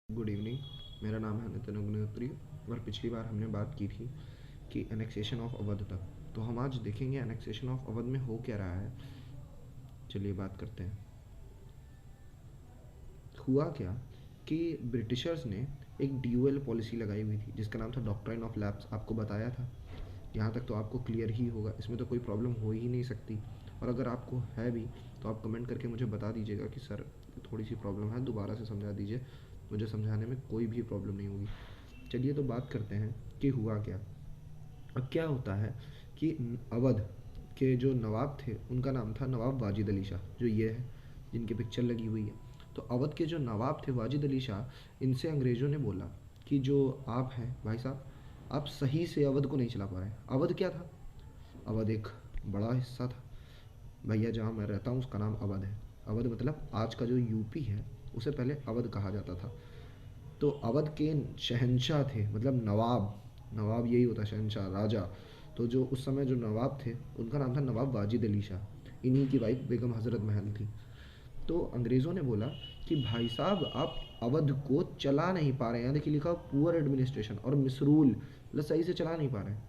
Good evening. मेरा नाम है नितिन अग्निहोत्री और पिछली बार हमने बात की थी कि एनेक्सेशन ऑफ अवध तक। तो हम आज देखेंगे एनेक्सेशन ऑफ अवध में हो क्या रहा है। चलिए बात करते हैं। हुआ क्या कि ब्रिटिशर्स ने एक ड्यूअल पॉलिसी लगाई हुई थी जिसका नाम था डॉक्ट्राइन ऑफ लैप्स। आपको बताया था, यहाँ तक तो आपको क्लियर ही होगा, इसमें तो कोई प्रॉब्लम हो ही नहीं सकती। और अगर आपको है भी तो आप कमेंट करके मुझे बता दीजिएगा कि सर थोड़ी सी प्रॉब्लम है, दोबारा से समझा दीजिए। मुझे समझाने में कोई भी प्रॉब्लम नहीं होगी। चलिए तो बात करते हैं कि हुआ क्या। अब क्या होता है कि अवध के जो नवाब थे उनका नाम था नवाब वाजिद अली शाह, जो ये है जिनकी पिक्चर लगी हुई है। तो अवध के जो नवाब थे वाजिद अली शाह, इनसे अंग्रेज़ों ने बोला कि जो आप हैं भाई साहब, आप सही से अवध को नहीं चला पा रहे हैं। अवध क्या था? अवध एक बड़ा हिस्सा था भैया, जहाँ मैं रहता हूँ उसका नाम अवध है। अवध मतलब आज का जो यूपी है उसे पहले अवध कहा जाता था। तो अवध के शहंशाह थे, मतलब नवाब। नवाब यही होता है, शहंशाह, राजा। तो जो उस समय जो नवाब थे उनका नाम था नवाब वाजिद अली शाह। इन्हीं की वाइफ बेगम हज़रत महल थी। तो अंग्रेज़ों ने बोला कि भाई साहब आप अवध को चला नहीं पा रहे हैं। यहाँ देखिए लिखा पुअर एडमिनिस्ट्रेशन और मिसरूल, मतलब सही से चला नहीं पा रहे हैं।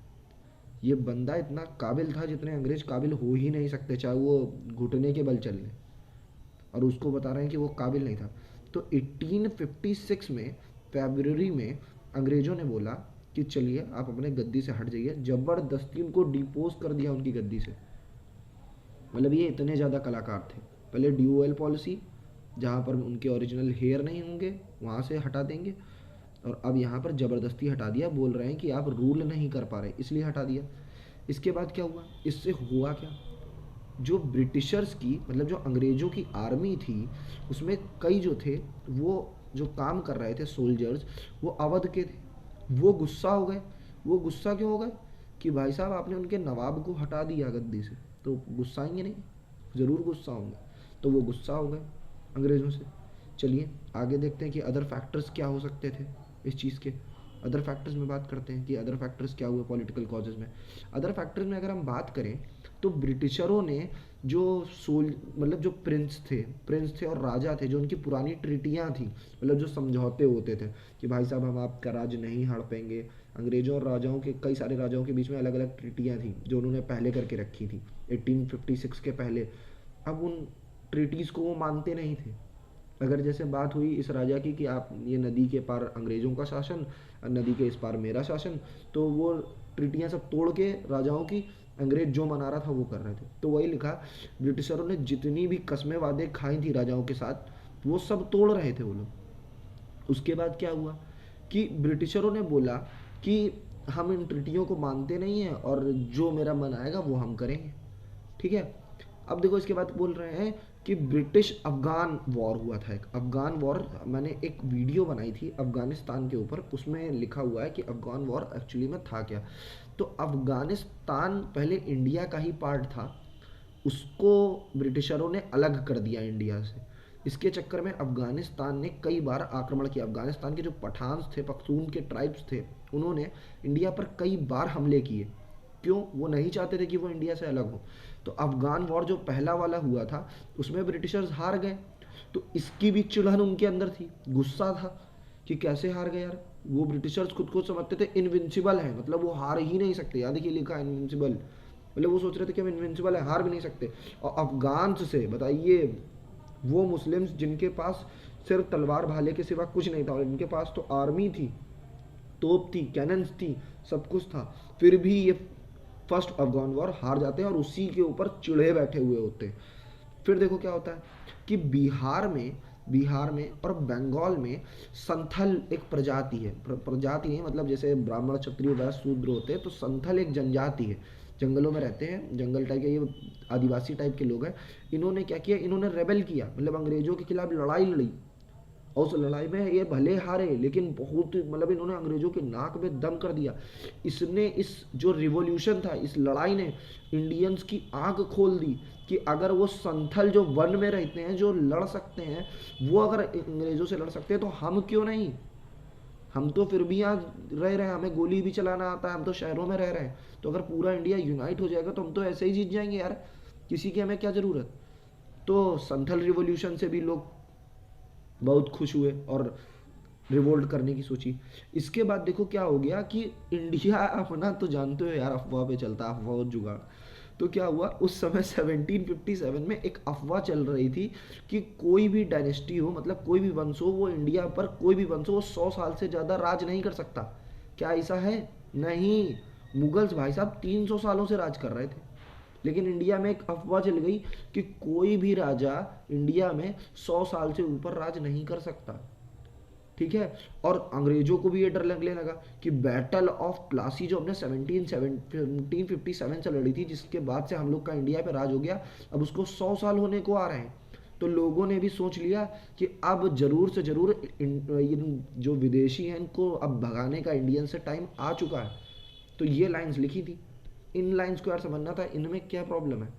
ये बंदा इतना काबिल था जितने अंग्रेज काबिल हो ही नहीं सकते, चाहे वो घुटने के बल चल ले। और उसको बता रहे हैं कि वो काबिल नहीं था। तो 1856 में फरवरी में अंग्रेज़ों ने बोला कि चलिए आप अपने गद्दी से हट जाइए। ज़बरदस्ती उनको डिपोज कर दिया उनकी गद्दी से। मतलब ये इतने ज़्यादा कलाकार थे। पहले ड्यूअल पॉलिसी, जहाँ पर उनके ओरिजिनल हेयर नहीं होंगे वहाँ से हटा देंगे, और अब यहाँ पर ज़बरदस्ती हटा दिया। बोल रहे हैं कि आप रूल नहीं कर पा रहे इसलिए हटा दिया। इसके बाद क्या हुआ, इससे हुआ क्या, जो ब्रिटिशर्स की, मतलब जो अंग्रेज़ों की आर्मी थी, उसमें कई जो थे वो जो काम कर रहे थे सोल्जर्स, वो अवध के थे। वो गुस्सा हो गए। वो गुस्सा क्यों हो गए कि भाई साहब आपने उनके नवाब को हटा दिया गद्दी से, तो गुस्साएंगे नहीं? ज़रूर गुस्सा होंगे। तो वो गुस्सा हो गए अंग्रेज़ों से। चलिए आगे देखते हैं कि अदर फैक्टर्स क्या हो सकते थे इस चीज़ के। अदर फैक्टर्स में बात करते हैं कि अदर फैक्टर्स क्या हुए पॉलिटिकल कॉजेज़ में। अदर फैक्टर्स में अगर हम बात करें तो ब्रिटिशरों ने जो सोल, मतलब जो प्रिंस थे और राजा थे, जो उनकी पुरानी ट्रीटियाँ थी, मतलब जो समझौते होते थे कि भाई साहब हम आपका राज नहीं हड़पेंगे। अंग्रेज़ों और राजाओं के, कई सारे राजाओं के बीच में अलग अलग ट्रीटियाँ थी जो उन्होंने पहले करके रखी थी 1856 के पहले। अब उन ट्रीटीज़ को वो मानते नहीं थे। अगर जैसे बात हुई इस राजा की कि आप ये नदी के पार अंग्रेज़ों का शासन और नदी के इस पार मेरा शासन, तो वो ट्रीटियाँ सब तोड़ के राजाओं की अंग्रेज जो मना रहा था वो कर रहे थे। तो वही लिखा, ब्रिटिशरों ने जितनी भी कस्में वादे खाई थी राजाओं के साथ वो सब तोड़ रहे थे वो लोग। उसके बाद क्या हुआ कि ब्रिटिशरों ने बोला कि हम इन ट्रीटियों को मानते नहीं हैं और जो मेरा मन आएगा वो हम करेंगे। ठीक है। अब देखो इसके बाद बोल रहे हैं कि ब्रिटिश अफगान वॉर हुआ था। एक अफगान वॉर, मैंने एक वीडियो बनाई थी अफगानिस्तान के ऊपर, उसमें लिखा हुआ है कि अफगान वॉर एक्चुअली में था क्या। तो अफगानिस्तान पहले इंडिया का ही पार्ट था, उसको ब्रिटिशरों ने अलग कर दिया इंडिया से। इसके चक्कर में अफगानिस्तान ने कई बार आक्रमण किया। अफगानिस्तान के जो पठान्स थे, पख्तून के ट्राइब्स थे, उन्होंने इंडिया पर कई बार हमले किए। क्यों? वो नहीं चाहते थे कि वो इंडिया से अलग हो। तो अफगान वॉर जो पहला वाला हुआ था उसमें ब्रिटिशर्स हार गए। तो इसकी भी चिढ़न उनके अंदर थी, गुस्सा था कि कैसे हार गए यार। वो ब्रिटिशर्स खुद को समझते थे इनविंसिबल है, मतलब वो हार ही नहीं सकते। याद देखिए लिखा इनविंसिबल, मतलब वो सोच रहे थे कि हम इनविंसिबल है, हार भी नहीं सकते। और अफगान से बताइए, वो मुस्लिम्स जिनके पास सिर्फ तलवार भाले के सिवा कुछ नहीं था, और इनके पास तो आर्मी थी, तोप थी, कैनन्स थी, सब कुछ था, फिर भी ये फर्स्ट अफगान वॉर हार जाते हैं और उसी के ऊपर चिढ़े बैठे हुए होते हैं। फिर देखो क्या होता है कि बिहार में और बंगाल में संथल एक प्रजाति है। प्रजाति नहीं, मतलब जैसे ब्राह्मण क्षत्रिय वैश्य शूद्र होते हैं, तो संथल एक जनजाति है, जंगलों में रहते हैं, जंगल टाइप के, ये आदिवासी टाइप के लोग हैं। इन्होंने क्या किया, इन्होंने रेबल किया, मतलब अंग्रेजों के खिलाफ लड़ाई लड़ी। और उस लड़ाई में ये भले हारे, लेकिन बहुत, मतलब इन्होंने अंग्रेजों के नाक में दम कर दिया। इसने, इस जो रिवॉल्यूशन था, इस लड़ाई ने इंडियंस की आंख खोल दी कि अगर वो संथल जो वन में रहते हैं, जो लड़ सकते हैं, वो अगर अंग्रेजों से लड़ सकते हैं तो हम क्यों नहीं। हम तो फिर भी यहाँ रह रहे हैं, हमें गोली भी चलाना आता है, हम तो शहरों में रह रहे हैं। तो अगर पूरा इंडिया यूनाइट हो जाएगा तो हम तो ऐसे ही जीत जाएंगे यार, किसी की हमें क्या ज़रूरत। तो संथल रिवॉल्यूशन से भी लोग बहुत खुश हुए और रिवोल्ट करने की सोची। इसके बाद देखो क्या हो गया कि इंडिया अपना तो जानते हो यार, अफवाह पे चलता है, अफवाह और जुगाड़। तो क्या हुआ उस समय 1757 में एक अफवाह चल रही थी कि कोई भी डायनेस्टी हो, मतलब कोई भी वंश हो, वो इंडिया पर कोई भी वंश हो, वो 100 साल से ज़्यादा राज नहीं कर सकता। क्या ऐसा है? नहीं। मुगल्स भाई साहब 300 सालों से राज कर रहे थे, लेकिन इंडिया में एक अफवाह चल गई कि कोई भी राजा इंडिया में 100 साल से ऊपर राज नहीं कर सकता। ठीक है। और अंग्रेजों को भी ये डर लगने लगा कि बैटल ऑफ प्लासी जो हमने 1757 से लड़ी थी, जिसके बाद से हम लोग का इंडिया पे राज हो गया, अब उसको 100 साल होने को आ रहे हैं। तो लोगों ने भी सोच लिया कि अब जरूर से जरूर इन जो विदेशी हैं इनको अब भगाने का इंडियन से टाइम आ चुका है। तो ये लाइंस लिखी थी। इन लाइंस को यार समझना था इनमें क्या प्रॉब्लम है।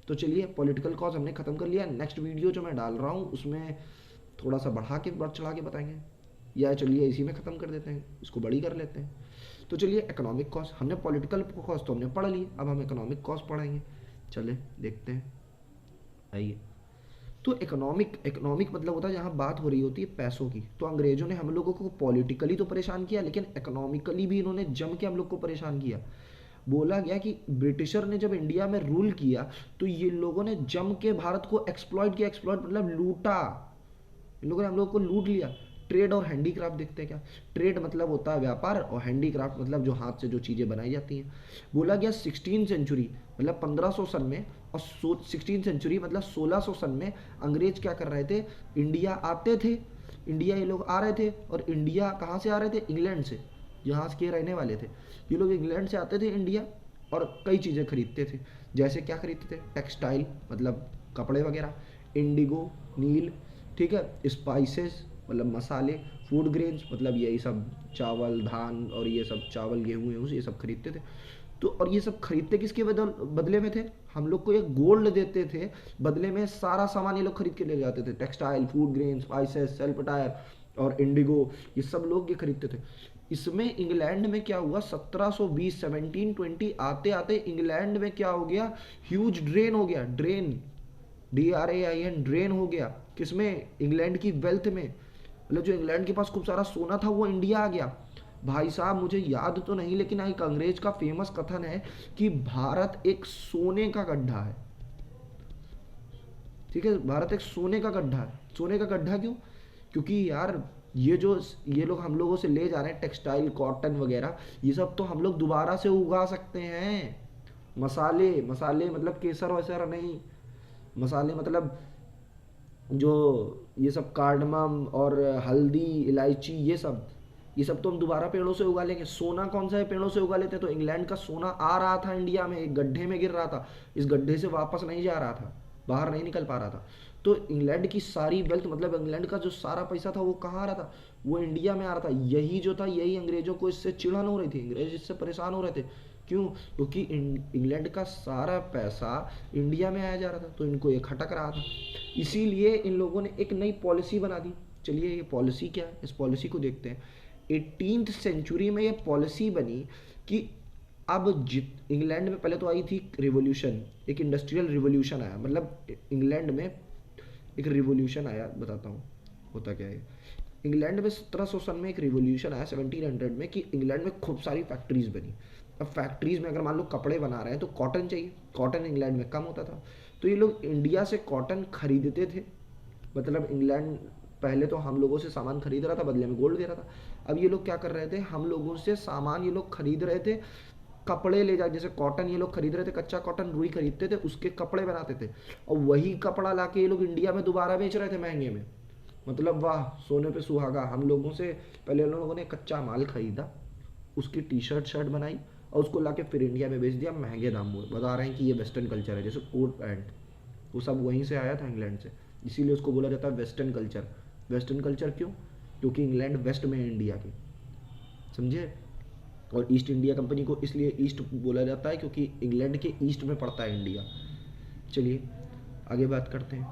तो चलिए पॉलिटिकल कॉज हमने ख़त्म कर लिया। नेक्स्ट वीडियो जो मैं डाल रहा हूँ उसमें थोड़ा सा बढ़ा के बढ़ चढ़ा के बताएंगे, या चलिए इसी में ख़त्म कर देते हैं, इसको बड़ी कर लेते हैं। तो चलिए इकोनॉमिक कॉस्ट, हमने पॉलिटिकल कॉस्ट तो हमने पढ़ ली, अब हम इकोनॉमिक कॉस्ट पढ़ेंगे। चले देखते हैं, आइए। तो इकोनॉमिक मतलब होता है जहाँ बात हो रही होती है पैसों की। तो अंग्रेजों ने हम लोगों को पॉलिटिकली तो परेशान किया, लेकिन इकोनॉमिकली भी इन्होंने जम के हम लोग को परेशान किया। बोला गया कि ब्रिटिशर ने जब इंडिया में रूल किया तो ये लोगों ने जम के भारत को एक्सप्लॉइट किया। एक्सप्लॉइट मतलब लूटा, इन लोगों ने हम लोग को लूट लिया। ट्रेड और हैंडीक्राफ्ट देखते हैं क्या। ट्रेड मतलब होता है व्यापार, और हैंडीक्राफ्ट मतलब जो हाथ से जो चीज़ें बनाई जाती हैं। बोला गया 16 सेंचुरी मतलब 1500 सन में, और 16 सेंचुरी मतलब 1600 सन में अंग्रेज क्या कर रहे थे, इंडिया आते थे। इंडिया ये लोग आ रहे थे, और इंडिया कहाँ से आ रहे थे, इंग्लैंड से, जहाँ के रहने वाले थे ये लोग। इंग्लैंड से आते थे इंडिया, और कई चीज़ें खरीदते थे। जैसे क्या खरीदते थे, टेक्सटाइल मतलब कपड़े वगैरह, इंडिगो नील, ठीक है, स्पाइसेस मतलब मसाले, फूड ग्रेन्स मतलब यही सब चावल धान और ये सब चावल गेहूँ वेहूँ ये सब खरीदते थे। तो और ये सब खरीदते किसके बदले में थे, हम लोग को एक गोल्ड देते थे बदले में। सारा सामान ये लोग खरीद के ले जाते थे, textile, food grain, spices, self tyre और इंडिगो, ये सब लोग ये खरीदते थे। इसमें इंग्लैंड में क्या हुआ, 1720 1720 आते आते इंग्लैंड में क्या हो गया, ह्यूज ड्रेन हो गया। ड्रेन, DRAIN, ड्रेन हो गया किसमें, इंग्लैंड की वेल्थ में। मतलब जो इंग्लैंड के पास खूब सारा सोना था वो इंडिया आ गया। भाई साहब मुझे याद तो नहीं, लेकिन एक अंग्रेज का फेमस कथन है कि भारत एक सोने का गड्ढा है। ठीक है, भारत एक सोने का गड्ढा है। सोने का गड्ढा क्यों, क्योंकि यार ये लोग हम लोगों से ले जा रहे हैं टेक्सटाइल कॉटन वगैरह, ये सब तो हम लोग दोबारा से उगा सकते हैं। मसाले, मसाले मतलब केसर वैसर नहीं, मसाले मतलब जो ये सब कार्डमम और हल्दी इलायची ये सब तो हम दोबारा पेड़ों से उगा लेंगे। सोना कौन सा है पेड़ों से उगा लेते हैं। तो इंग्लैंड का सोना आ रहा था इंडिया में, एक गड्ढे में गिर रहा था, इस गड्ढे से वापस नहीं जा रहा था, बाहर नहीं निकल पा रहा था। तो इंग्लैंड की सारी वेल्थ मतलब इंग्लैंड का जो सारा पैसा था वो कहाँ आ रहा था, वो इंडिया में आ रहा था। यही जो था, यही अंग्रेजों को इससे चिढ़न हो रही थी, अंग्रेज इससे परेशान हो रहे थे। क्यों, क्योंकि इंग्लैंड का सारा पैसा इंडिया में आया जा रहा था, तो इनको ये खटक रहा था। इसीलिए इन लोगों ने एक नई पॉलिसी बना दी। चलिए ये पॉलिसी क्या है, इस पॉलिसी को देखते हैं। 18th सेंचुरी में ये पॉलिसी बनी कि अब इंग्लैंड में पहले तो आई थी रिवोल्यूशन, एक इंडस्ट्रियल रिवोल्यूशन आया, मतलब इंग्लैंड में एक रिवोल्यूशन आया। बताता हूँ होता क्या है। इंग्लैंड में 1700 सन में एक रिवोल्यूशन आया 1700 में, कि इंग्लैंड में खूब सारी फैक्ट्रीज बनी। अब फैक्ट्रीज में अगर मान लो कपड़े बना रहे हैं तो कॉटन चाहिए, कॉटन इंग्लैंड में कम होता था, तो ये लोग इंडिया से कॉटन खरीदते थे। मतलब इंग्लैंड पहले तो हम लोगों से सामान खरीद रहा था, बदले में गोल्ड दे रहा था। अब ये लोग क्या कर रहे थे, हम लोगों से सामान ये लोग खरीद रहे थे, कपड़े ले जा, जैसे कॉटन ये लोग खरीद रहे थे, कच्चा कॉटन रुई खरीदते थे, उसके कपड़े बनाते थे, और वही कपड़ा लाके ये लोग इंडिया में दोबारा बेच रहे थे महंगे में। मतलब वाह, सोने पे सुहागा। हम लोगों से पहले उन लोगों ने कच्चा माल खरीदा, उसकी टी शर्ट शर्ट बनाई, और उसको लाके फिर इंडिया में बेच दिया महंगे दाम में। बता रहे हैं कि ये वेस्टर्न कल्चर है, जैसे कोट पैंट, वो सब वहीं से आया था इंग्लैंड से, इसीलिए उसको बोला जाता है वेस्टर्न कल्चर। वेस्टर्न कल्चर क्यों, क्योंकि इंग्लैंड वेस्ट में है इंडिया के, समझे। और ईस्ट इंडिया कंपनी को इसलिए ईस्ट बोला जाता है क्योंकि इंग्लैंड के ईस्ट में पड़ता है इंडिया। चलिए आगे बात करते हैं।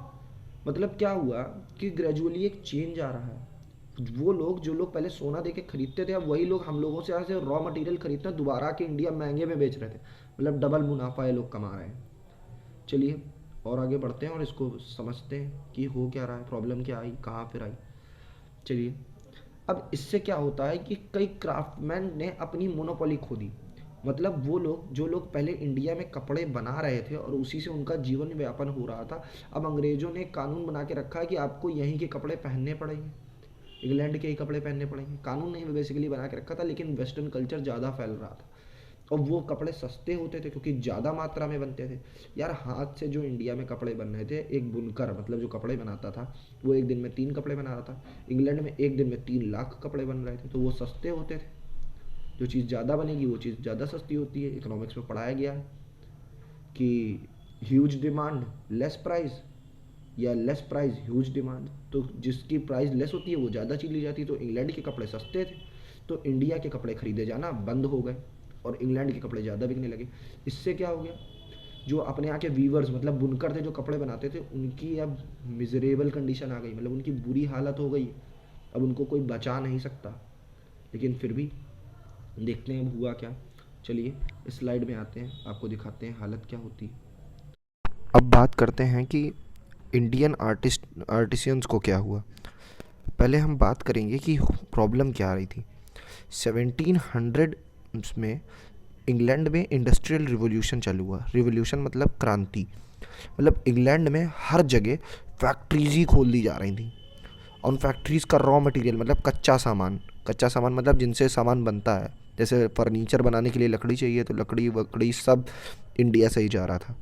मतलब क्या हुआ कि ग्रेजुअली एक चेंज आ रहा है। वो लोग जो लोग पहले सोना दे के खरीदते थे, अब वही लोग हम लोगों से ऐसे रॉ मटेरियल खरीदते हैं, दोबारा के इंडिया महंगे में बेच रहे थे। मतलब डबल मुनाफा ये लोग कमा रहे हैं। चलिए और आगे बढ़ते हैं और इसको समझते हैं कि हो क्या रहा है, प्रॉब्लम क्या आई, कहाँ फिर आई। चलिए अब इससे क्या होता है कि कई क्राफ्टमैन ने अपनी मोनोपोली खो दी। मतलब वो लोग, जो लोग पहले इंडिया में कपड़े बना रहे थे और उसी से उनका जीवन व्यापन हो रहा था, अब अंग्रेज़ों ने कानून बना के रखा है कि आपको यहीं के कपड़े पहनने पड़ेंगे, इंग्लैंड के ही कपड़े पहनने पड़ेंगे। कानून नहीं बेसिकली बना के रखा था, लेकिन वेस्टर्न कल्चर ज़्यादा फैल रहा था और वो कपड़े सस्ते होते थे क्योंकि ज़्यादा मात्रा में बनते थे। यार हाथ से जो इंडिया में कपड़े बन रहे थे, एक बुनकर मतलब जो कपड़े बनाता था, वो एक दिन में 3 कपड़े बना रहा था। इंग्लैंड में एक दिन में 3 लाख कपड़े बन रहे थे, तो वो सस्ते होते थे। जो चीज़ ज़्यादा बनेगी वो चीज़ ज़्यादा सस्ती होती है। इकोनॉमिक्स में पढ़ाया गया है कि ह्यूज डिमांड लेस प्राइस, या लेस प्राइस ह्यूज डिमांड। तो जिसकी प्राइस लेस होती है वो ज़्यादा चीज ली जाती है। तो इंग्लैंड के कपड़े सस्ते थे, तो इंडिया के कपड़े खरीदे जाना बंद हो गए और इंग्लैंड के कपड़े ज़्यादा बिकने लगे। इससे क्या हो गया, जो अपने यहाँ के वीवर्स मतलब बुनकर थे जो कपड़े बनाते थे, उनकी अब मिजरेबल कंडीशन आ गई, मतलब उनकी बुरी हालत हो गई। अब उनको कोई बचा नहीं सकता। लेकिन फिर भी देखते हैं अब हुआ क्या। चलिए इस स्लाइड में आते हैं, आपको दिखाते हैं हालत क्या होती है। अब बात करते हैं कि इंडियन आर्टिसियंस को क्या हुआ। पहले हम बात करेंगे कि प्रॉब्लम क्या आ रही थी। 1700 में इंग्लैंड में इंडस्ट्रियल रिवॉल्यूशन चालू हुआ। रिवॉल्यूशन मतलब क्रांति। मतलब इंग्लैंड में हर जगह फैक्ट्रीज ही खोल दी जा रही थी। उन फैक्ट्रीज़ का रॉ मटेरियल मतलब कच्चा सामान मतलब जिनसे सामान बनता है, जैसे फर्नीचर बनाने के लिए लकड़ी चाहिए, तो लकड़ी वकड़ी सब इंडिया से ही जा रहा था।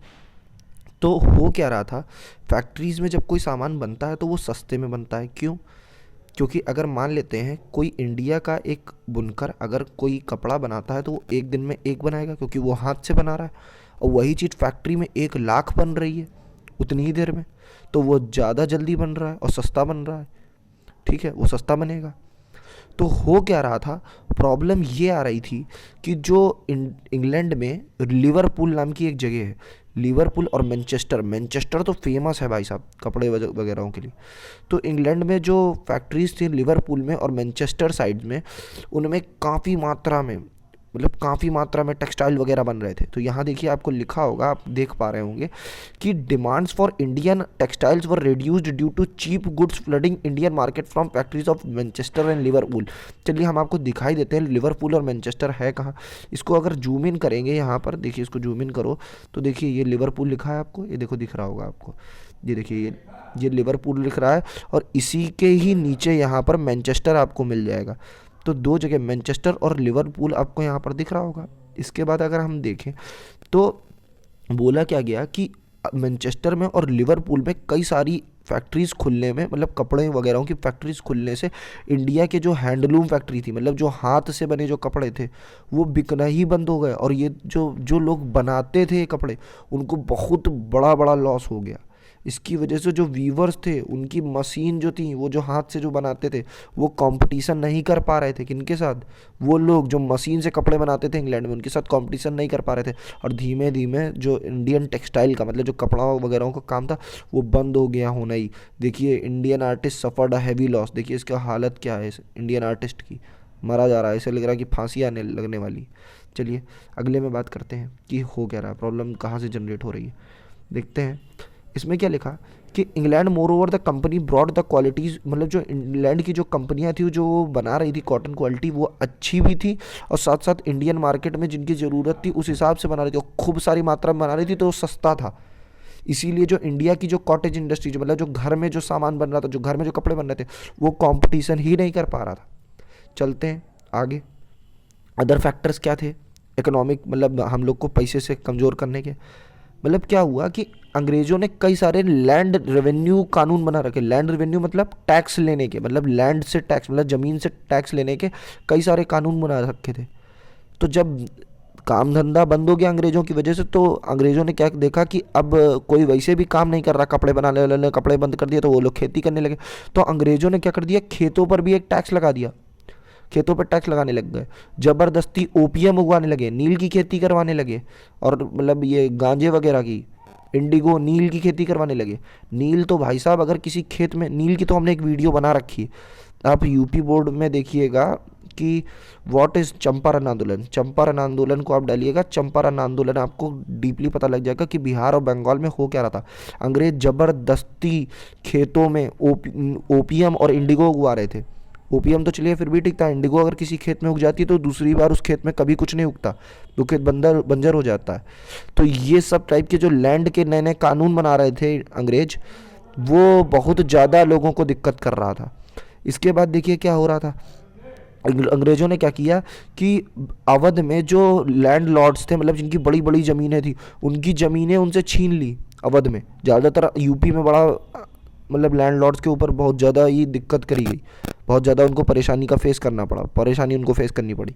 तो हो क्या रहा था, फैक्ट्रीज़ में जब कोई सामान बनता है तो वो सस्ते में बनता है। क्यों? क्योंकि अगर मान लेते हैं कोई इंडिया का एक बुनकर अगर कोई कपड़ा बनाता है तो वो एक दिन में एक बनाएगा, क्योंकि वो हाथ से बना रहा है। और वही चीज़ फैक्ट्री में 1 लाख बन रही है उतनी ही देर में, तो वो ज़्यादा जल्दी बन रहा है और सस्ता बन रहा है। ठीक है, वो सस्ता बनेगा। तो हो क्या रहा था, प्रॉब्लम ये आ रही थी कि जो इंग्लैंड में लिवरपूल नाम की एक जगह है, लिवरपूल और मैनचेस्टर, मैनचेस्टर तो फेमस है भाई साहब कपड़े वगैरह के लिए। तो इंग्लैंड में जो फैक्ट्रीज थी लिवरपूल में और मैनचेस्टर साइड में, उनमें काफ़ी मात्रा में मतलब काफ़ी मात्रा में टेक्सटाइल वगैरह बन रहे थे। तो यहाँ देखिए आपको लिखा होगा, आप देख पा रहे होंगे कि demands for Indian textiles were reduced due to cheap goods flooding Indian market from factories of Manchester and Liverpool. चलिए हम आपको दिखाई देते हैं लिवरपूल और मैनचेस्टर है कहाँ। इसको अगर जूम इन करेंगे यहाँ पर, देखिए इसको जूम इन करो तो देखिए ये लिवरपूल लिखा है आपको, ये देखो दिख रहा होगा आपको, ये देखिए ये लिवरपूल लिख रहा है और इसी के ही नीचे यहाँ पर मैनचेस्टर आपको मिल जाएगा। तो 2 जगह मैनचेस्टर और लिवरपूल आपको यहाँ पर दिख रहा होगा। इसके बाद अगर हम देखें तो बोला क्या गया कि मैनचेस्टर में और लिवरपूल में कई सारी फैक्ट्रीज़ खुलने में, मतलब कपड़े वगैरह की फैक्ट्रीज़ खुलने से इंडिया के जो हैंडलूम फैक्ट्री थी, मतलब जो हाथ से बने जो कपड़े थे, वो बिकना ही बंद हो गए। और ये जो जो लोग बनाते थे कपड़े, उनको बहुत बड़ा बड़ा लॉस हो गया। इसकी वजह से जो वीवर्स थे, उनकी मशीन जो थी, वो जो हाथ से जो बनाते थे, वो कंपटीशन नहीं कर पा रहे थे। किनके साथ? वो लोग जो मशीन से कपड़े बनाते थे इंग्लैंड में, उनके साथ कंपटीशन नहीं कर पा रहे थे। और धीमे धीमे जो इंडियन टेक्सटाइल का मतलब जो कपड़ा वगैरह का काम था, वो बंद हो गया होना ही। देखिए Indian artist suffered a heavy loss. देखिए इसका हालत क्या है इस इंडियन आर्टिस्ट की, मरा जा रहा है, ऐसे लग रहा है कि फांसी आने लगने वाली। चलिए अगले में बात करते हैं कि हो क्या रहा है, प्रॉब्लम कहाँ से जनरेट हो रही है, देखते हैं। इसमें क्या लिखा कि England moreover the company brought the qualities, मतलब जो इंग्लैंड की जो कंपनियां थी जो बना रही थी कॉटन क्वालिटी, वो अच्छी भी थी और साथ साथ इंडियन मार्केट में जिनकी ज़रूरत थी उस हिसाब से बना रही थी और खूब सारी मात्रा में बना रही थी, तो वो सस्ता था। इसीलिए जो इंडिया की जो कॉटेज इंडस्ट्री, जो मतलब जो घर में जो सामान बन रहा था, जो घर में जो कपड़े बन रहे थे, वो कॉम्पिटिशन ही नहीं कर पा रहा था। चलते हैं आगे। अदर फैक्टर्स क्या थे इकोनॉमिक, मतलब हम लोग को पैसे से कमज़ोर करने के। मतलब क्या हुआ कि अंग्रेजों ने कई सारे लैंड रेवेन्यू कानून बना रखे। लैंड रेवेन्यू मतलब टैक्स लेने के, मतलब लैंड से टैक्स, मतलब ज़मीन से टैक्स लेने के कई सारे कानून बना रखे थे। तो जब काम धंधा बंद हो गया अंग्रेज़ों की वजह से, तो अंग्रेज़ों ने क्या देखा कि अब कोई वैसे भी काम नहीं कर रहा, कपड़े बनाने वाले ने कपड़े बंद कर दिए, तो वो लोग खेती करने लगे। तो अंग्रेज़ों ने क्या कर दिया, खेतों पर भी एक टैक्स लगा दिया। खेतों पर टैक्स लगाने लग गए, ज़बरदस्ती ओपियम उगवाने लगे, नील की खेती करवाने लगे, और मतलब ये गांजे वगैरह की, इंडिगो, नील की खेती करवाने लगे। नील तो भाई साहब अगर किसी खेत में, नील की तो हमने एक वीडियो बना रखी है, आप यूपी बोर्ड में देखिएगा कि व्हाट इज़ चंपारण आंदोलन। चंपारण आंदोलन को आप डालिएगा, चंपारण आंदोलन, आपको डीपली पता लग जाएगा कि बिहार और बंगाल में हो क्या रहा था। अंग्रेज ज़बरदस्ती खेतों में ओपियम और इंडिगो उगवा रहे थे। ओपीएम तो चलिए फिर भी ठीक था, इंडिगो अगर किसी खेत में उग जाती है तो दूसरी बार उस खेत में कभी कुछ नहीं उगता, वो खेत बंजर हो जाता है। तो ये सब टाइप के जो लैंड के नए नए कानून बना रहे थे अंग्रेज, वो बहुत ज़्यादा लोगों को दिक्कत कर रहा था। इसके बाद देखिए क्या हो रहा था, अंग्रेज़ों ने क्या किया कि अवध में जो लैंड लॉर्ड्स थे, मतलब जिनकी बड़ी बड़ी ज़मीनें थी, उनकी ज़मीनें उनसे छीन ली। अवध में ज़्यादातर, यूपी में बड़ा मतलब लैंड लॉर्ड्स के ऊपर बहुत ज़्यादा ये दिक्कत करी गई, बहुत ज़्यादा उनको परेशानी का फेस करना पड़ा, परेशानी उनको फेस करनी पड़ी।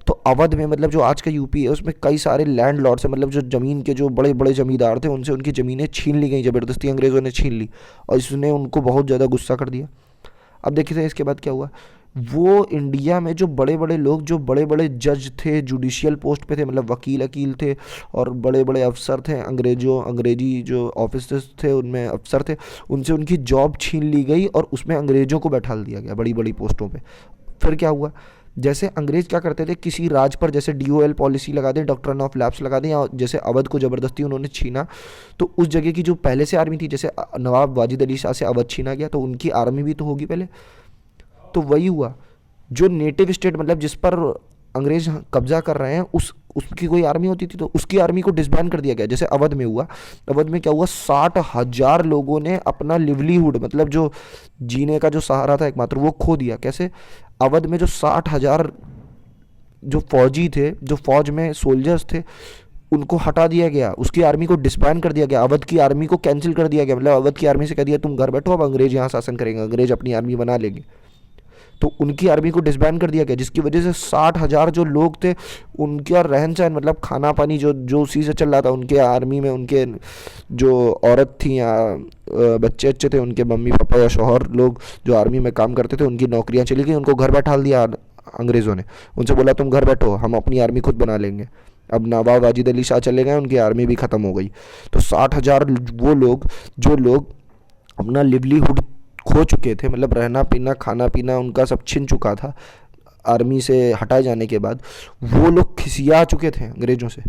तो अवध में मतलब जो आज का यूपी है उसमें कई सारे लैंड लॉर्ड्स हैं, मतलब जो ज़मीन के जो बड़े बड़े ज़मींदार थे उनसे उनकी ज़मीनें छीन ली गई, ज़बरदस्ती अंग्रेज़ों ने छीन ली, और इसने उनको बहुत ज़्यादा गुस्सा कर दिया। अब देखिए इसके बाद क्या हुआ, वो इंडिया में जो बड़े बड़े लोग, जो बड़े बड़े जज थे, जुडिशियल पोस्ट पे थे, मतलब वकील अकील थे और बड़े बड़े अफसर थे, अंग्रेजी जो ऑफिसर्स थे उनमें अफसर थे, उनसे उनकी जॉब छीन ली गई और उसमें अंग्रेज़ों को बैठा दिया गया बड़ी बड़ी पोस्टों पे। फिर क्या हुआ, जैसे अंग्रेज क्या करते थे, किसी राज पर जैसे डीओएल पॉलिसी लगा दें, डॉक्ट्रिन ऑफ लैप्स लगा दें, या जैसे अवध को ज़बरदस्ती उन्होंने छीना, तो उस जगह की जो पहले से आर्मी थी, जैसे नवाब वाजिद अली शाह से अवध छीना गया तो उनकी आर्मी भी तो होगी पहले। तो वही हुआ, जो नेटिव स्टेट मतलब जिस पर अंग्रेज कब्जा कर रहे हैं उसकी कोई आर्मी होती थी तो उसकी आर्मी को डिसबैंड कर दिया गया। जैसे अवध में हुआ, अवध में क्या हुआ, 60,000 लोगों ने अपना लिवलीहुड, मतलब जो जीने का जो सहारा था एकमात्र, वो खो दिया। कैसे, अवध में जो 60,000 जो फौजी थे, जो फौज में सोल्जर्स थे, उनको हटा दिया गया, उसकी आर्मी को डिसबैंड कर दिया गया, अवध की आर्मी को कैंसिल कर दिया गया, मतलब अवध की आर्मी से कह दिया तुम घर बैठो, अब अंग्रेज यहाँ शासन करेंगे, अंग्रेज अपनी आर्मी बना लेंगे। तो उनकी आर्मी को डिसबैंड कर दिया गया, जिसकी वजह से 60,000 जो लोग थे उनका रहन सहन, मतलब खाना पानी जो जो उसी से चल रहा था, उनके आर्मी में उनके जो औरत थी या बच्चे अच्छे थे, उनके मम्मी पापा या शौहर लोग जो आर्मी में काम करते थे, उनकी नौकरियां चली गई, उनको घर बैठा दिया अंग्रेज़ों ने। उनसे बोला तुम घर बैठो, हम अपनी आर्मी खुद बना लेंगे। अब नवाब वाजिद अली शाह चले गए, उनकी आर्मी भी ख़त्म हो गई। तो 60,000 वो लोग, जो लोग अपना लिवलीहुड खो चुके थे, मतलब रहना पीना खाना पीना उनका सब छिन चुका था आर्मी से हटाए जाने के बाद, वो लोग खिसिया चुके थे अंग्रेज़ों से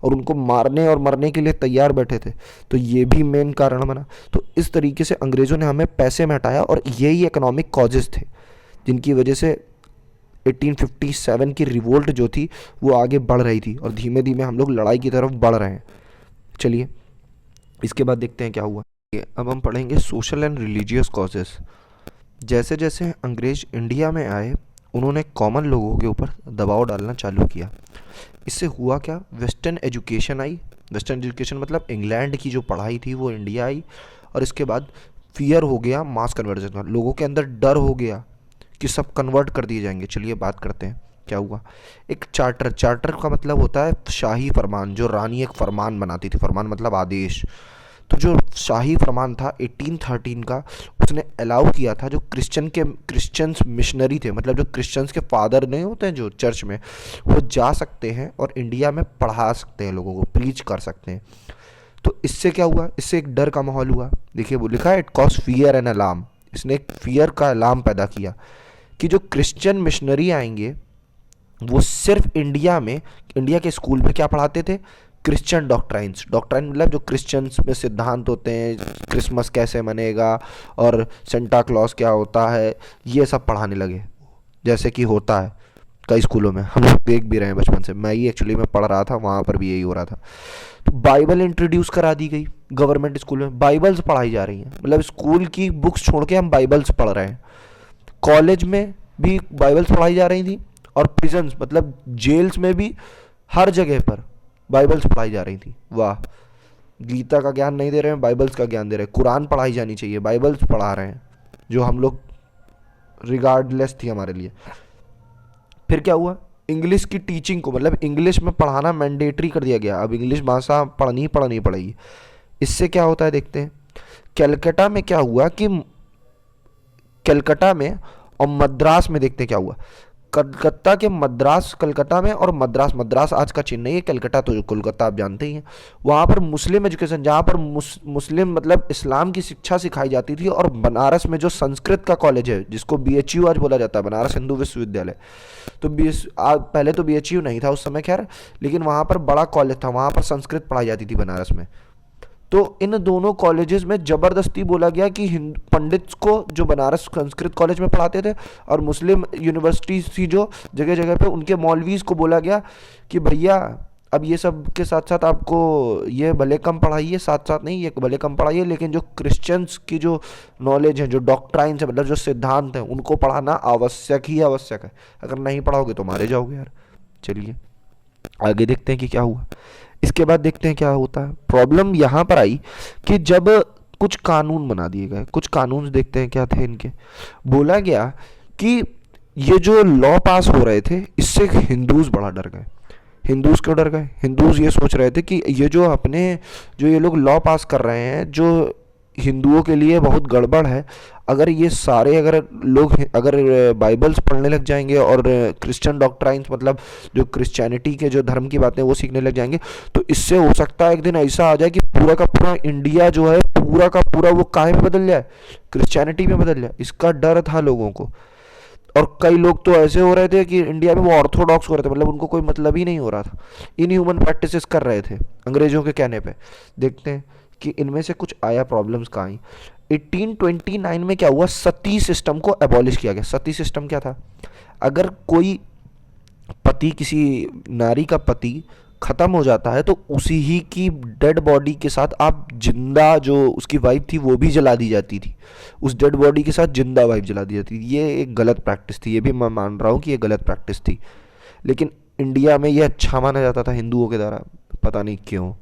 और उनको मारने और मरने के लिए तैयार बैठे थे। तो ये भी मेन कारण बना। तो इस तरीके से अंग्रेज़ों ने हमें पैसे में हटाया और यही इकोनॉमिक कॉजेज़ थे जिनकी वजह से 1857 की रिवोल्ट जो थी वो आगे बढ़ रही थी और धीमे धीमे हम लोग लड़ाई की तरफ बढ़ रहे हैं। चलिए इसके बाद देखते हैं क्या हुआ। अब हम पढ़ेंगे सोशल एंड रिलीजियस कॉजेज़। जैसे जैसे अंग्रेज इंडिया में आए उन्होंने कॉमन लोगों के ऊपर दबाव डालना चालू किया। इससे हुआ क्या, western education I. Western education मतलब इंग्लैंड की जो पढ़ाई थी वो इंडिया आई, और इसके बाद फियर हो गया मास कन्वर्जन का, लोगों के अंदर डर हो गया कि सब कन्वर्ट कर दिए जाएंगे। चलिए बात करते हैं क्या हुआ। एक चार्टर, चार्टर का मतलब होता है शाही फरमान, जो रानी एक फरमान बनाती थी, फरमान मतलब आदेश। तो जो शाही फरमान था 1813 का, उसने अलाउ किया था जो क्रिश्चियंस मिशनरी थे, मतलब जो क्रिश्चियंस के फादर नहीं होते हैं जो चर्च में, वो जा सकते हैं और इंडिया में पढ़ा सकते हैं, लोगों को प्रीच कर सकते हैं। तो इससे क्या हुआ, इससे एक डर का माहौल हुआ। देखिए वो लिखा है, it cause fear and alarm. इसने एक फियर का अलार्म पैदा किया कि जो क्रिश्चियन मिशनरी आएंगे वो सिर्फ इंडिया में, इंडिया के स्कूल में क्या पढ़ाते थे, क्रिश्चियन डॉक्ट्राइन्स। डॉक्ट्राइन मतलब जो क्रिश्चियंस में सिद्धांत होते हैं, क्रिसमस कैसे मनेगा और सेंटा क्लॉज क्या होता है, ये सब पढ़ाने लगे, जैसे कि होता है कई स्कूलों में, हम लोग देख भी रहे हैं बचपन से। मैं ही एक्चुअली में पढ़ रहा था, वहाँ पर भी यही हो रहा था। तो बाइबल इंट्रोड्यूस करा दी गई गवर्नमेंट स्कूल में, बाइबल्स पढ़ाई जा रही हैं, मतलब स्कूल की बुक्स छोड़ के हम बाइबल्स पढ़ रहे हैं। कॉलेज में भी बाइबल्स पढ़ाई जा रही थी और प्रिजन्स मतलब जेल्स में भी हर जगह पर बाइबल्स पढ़ाई जा रही थी। वाह, गीता का ज्ञान नहीं दे रहे हैं, बाइबल्स का ज्ञान दे रहे हैं। कुरान पढ़ाई जानी चाहिए, बाइबल्स पढ़ा रहे हैं, जो हम लोग रिगार्डलेस थी हमारे लिए। फिर क्या हुआ, इंग्लिश की टीचिंग को, मतलब इंग्लिश में पढ़ाना मैंडेटरी कर दिया गया। अब इंग्लिश भाषा पढ़नी पड़ेगी। इससे क्या होता है देखते हैं। कलकत्ता में क्या हुआ कि कलकत्ता में और मद्रास में देखते क्या हुआ। कलकत्ता के मद्रास, कलकत्ता में और मद्रास, मद्रास आज का चेन्नई है, कलकत्ता तो कोलकाता आप जानते ही हैं। वहाँ पर मुस्लिम एजुकेशन, जहाँ पर मुस्लिम मतलब इस्लाम की शिक्षा सिखाई जाती थी, और बनारस में जो संस्कृत का कॉलेज है जिसको बीएचयू आज बोला जाता है, बनारस हिंदू विश्वविद्यालय, तो पहले तो बीएचयू नहीं था उस समय खैर, लेकिन वहाँ पर बड़ा कॉलेज था, वहाँ पर संस्कृत पढ़ाई जाती थी बनारस में। तो इन दोनों कॉलेजेस में ज़बरदस्ती बोला गया कि पंडित्स को जो बनारस संस्कृत कॉलेज में पढ़ाते थे और मुस्लिम यूनिवर्सिटी थी जो जगह जगह पे, उनके मौलवीज़ को बोला गया कि भैया अब ये सब के साथ साथ आपको ये भले कम पढ़ाइए, साथ साथ नहीं ये भले कम पढ़ाइए, लेकिन जो क्रिश्चियंस की जो नॉलेज है, जो डॉक्ट्राइन्स है, मतलब जो सिद्धांत हैं, उनको पढ़ाना आवश्यक ही आवश्यक है। अगर नहीं पढ़ाओगे तो मारे जाओगे यार। चलिए आगे देखते हैं कि क्या हुआ। इसके बाद देखते हैं क्या होता है। प्रॉब्लम यहाँ पर आई कि जब कुछ कानून बना दिए गए, कुछ कानून देखते हैं क्या थे इनके। बोला गया कि ये जो लॉ पास हो रहे थे इससे हिंदूज बड़ा डर गए। हिंदूज क्यों डर गए? हिंदूज ये सोच रहे थे कि ये जो अपने जो ये लोग लॉ पास कर रहे हैं जो हिंदुओं के लिए बहुत गड़बड़ है, अगर ये सारे अगर लोग अगर बाइबल्स पढ़ने लग जाएंगे और क्रिश्चियन डॉक्ट्राइन्स, मतलब जो क्रिश्चियनिटी के जो धर्म की बातें वो सीखने लग जाएंगे, तो इससे हो सकता है एक दिन ऐसा आ जाए कि पूरा का पूरा इंडिया जो है पूरा का पूरा वो काहे में बदल जाए, क्रिश्चियनिटी में बदल जाए। इसका डर था लोगों को। और कई लोग तो ऐसे हो रहे थे कि इंडिया में वो ऑर्थोडॉक्स हो रहे थे, मतलब उनको कोई मतलब ही नहीं हो रहा था, इनह्यूमन प्रैक्टिसेस कर रहे थे अंग्रेजों के कहने पे। देखते हैं कि इनमें से कुछ आया प्रॉब्लम्स कहाँ आई। 1829 में क्या हुआ, सती सिस्टम को एबॉलिश किया गया। सती सिस्टम क्या था? अगर कोई पति, किसी नारी का पति खत्म हो जाता है तो उसी ही की डेड बॉडी के साथ आप जिंदा जो उसकी वाइफ थी वो भी जला दी जाती थी, उस डेड बॉडी के साथ जिंदा वाइफ जला दी जाती थी। ये एक गलत प्रैक्टिस थी, ये भी मैं मान रहा हूँ कि ये गलत प्रैक्टिस थी, लेकिन इंडिया में ये अच्छा माना जाता था हिंदुओं के द्वारा, पता नहीं क्यों।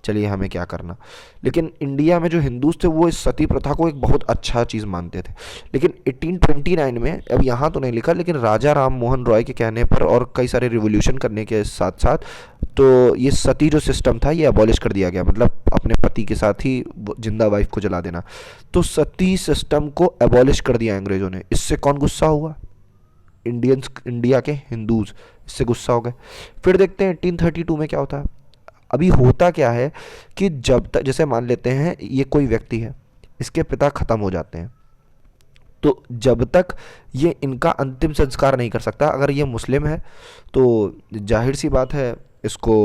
चलिए हमें क्या करना। लेकिन इंडिया में जो हिंदूज थे वो इस सती प्रथा को एक बहुत अच्छा चीज़ मानते थे। लेकिन 1829 में, अब यहाँ तो नहीं लिखा, लेकिन राजा राम मोहन रॉय के कहने पर और कई सारे रिवोल्यूशन करने के साथ साथ तो ये सती जो सिस्टम था ये अबॉलिश कर दिया गया, मतलब अपने पति के साथ ही जिंदा वाइफ को जला देना। तो सती सिस्टम को अबॉलिश कर दिया अंग्रेज़ों ने। इससे कौन गुस्सा हुआ? इंडियंस, इंडिया के हिंदूज इससे गुस्सा हो गए। फिर देखते हैं 1832 में क्या होता है। अभी होता क्या है कि जब तक, जैसे मान लेते हैं ये कोई व्यक्ति है, इसके पिता ख़त्म हो जाते हैं, तो जब तक ये इनका अंतिम संस्कार नहीं कर सकता, अगर ये मुस्लिम है तो जाहिर सी बात है इसको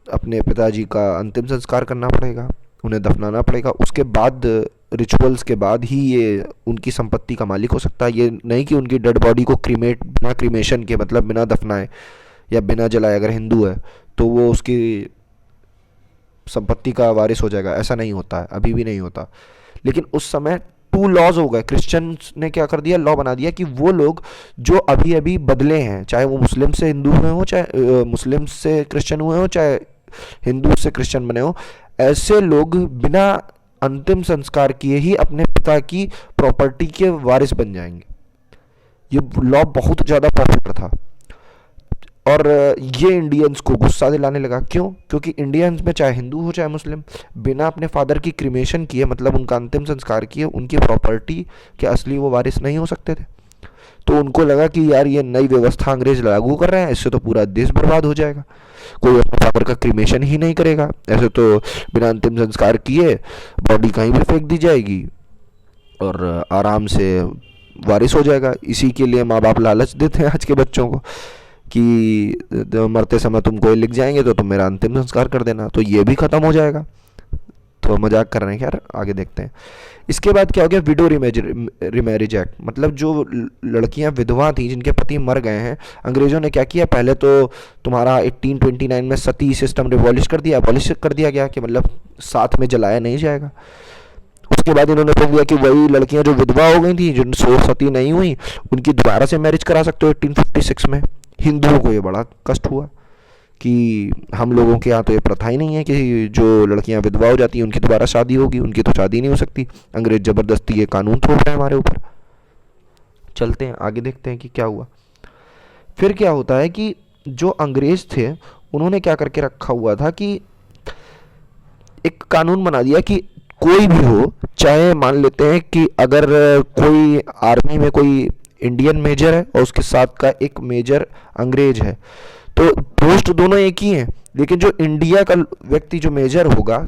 अपने पिताजी का अंतिम संस्कार करना पड़ेगा, उन्हें दफनाना पड़ेगा। उसके बाद रिचुअल्स के बाद ही ये उनकी संपत्ति का मालिक हो सकता है। ये नहीं कि उनकी डेड बॉडी को क्रीमेट, बिना क्रीमेशन के, मतलब बिना दफनाए या बिना जलाए, अगर हिंदू है तो वो उसकी संपत्ति का वारिस हो जाएगा, ऐसा नहीं होता है, अभी भी नहीं होता। लेकिन उस समय टू लॉज हो गए। क्रिश्चियंस ने क्या कर दिया, लॉ बना दिया कि वो लोग जो अभी अभी बदले हैं, चाहे वो मुस्लिम से हिंदू हुए हो, चाहे मुस्लिम से क्रिश्चियन हुए हो, चाहे हिंदू से क्रिश्चियन बने हो, ऐसे लोग बिना अंतिम संस्कार किए ही अपने पिता की प्रॉपर्टी के वारिस बन जाएंगे। ये लॉ बहुत ज़्यादा पॉपुलर था और ये इंडियंस को गुस्सा दिलाने लगा। क्यों? क्योंकि इंडियंस में चाहे हिंदू हो चाहे मुस्लिम, बिना अपने फादर की क्रिमेशन किए, मतलब उनका अंतिम संस्कार किए, उनकी प्रॉपर्टी के असली वो वारिस नहीं हो सकते थे। तो उनको लगा कि यार ये नई व्यवस्था अंग्रेज लागू कर रहे हैं, इससे तो पूरा देश बर्बाद हो जाएगा, कोई अपने फादर का क्रिमेशन ही नहीं करेगा, ऐसे तो बिना अंतिम संस्कार किए बॉडी कहीं भी फेंक दी जाएगी और आराम से वारिस हो जाएगा। इसी के लिए माँ बाप लालच देते हैं आज के बच्चों को कि मरते समय तुमको लिख जाएंगे तो तुम मेरा अंतिम संस्कार कर देना, तो ये भी ख़त्म हो जाएगा। तो मजाक कर रहे हैं यार, आगे देखते हैं। इसके बाद क्या हो गया, विडो रिमैरिज एक्ट, मतलब जो लड़कियां विधवा थी जिनके पति मर गए हैं, अंग्रेज़ों ने क्या किया, पहले तो तुम्हारा 1829 में सती सिस्टम अबॉलिश कर दिया गया कि मतलब साथ में जलाया नहीं जाएगा। उसके बाद इन्होंने बोल दिया कि वही लड़कियां जो विधवा हो गई थी, जिन सती नहीं हुई, उनकी दोबारा से मैरिज करा सकते हो 1856 में। हिंदुओं को ये बड़ा कष्ट हुआ कि हम लोगों के यहाँ तो ये प्रथा ही नहीं है कि जो लड़कियां विधवा हो जाती हैं उनकी दोबारा शादी होगी, उनकी तो शादी नहीं हो सकती। अंग्रेज ज़बरदस्ती ये कानून थोप रहे हैं हमारे ऊपर। चलते हैं आगे, देखते हैं कि क्या हुआ। फिर क्या होता है कि जो अंग्रेज थे उन्होंने क्या करके रखा हुआ था कि एक कानून बना दिया कि कोई भी हो, चाहे मान लेते हैं कि अगर कोई आर्मी में कोई इंडियन मेजर है और उसके साथ का एक मेजर अंग्रेज है, तो पोस्ट दोनों एक ही हैं, लेकिन जो इंडिया का व्यक्ति जो मेजर होगा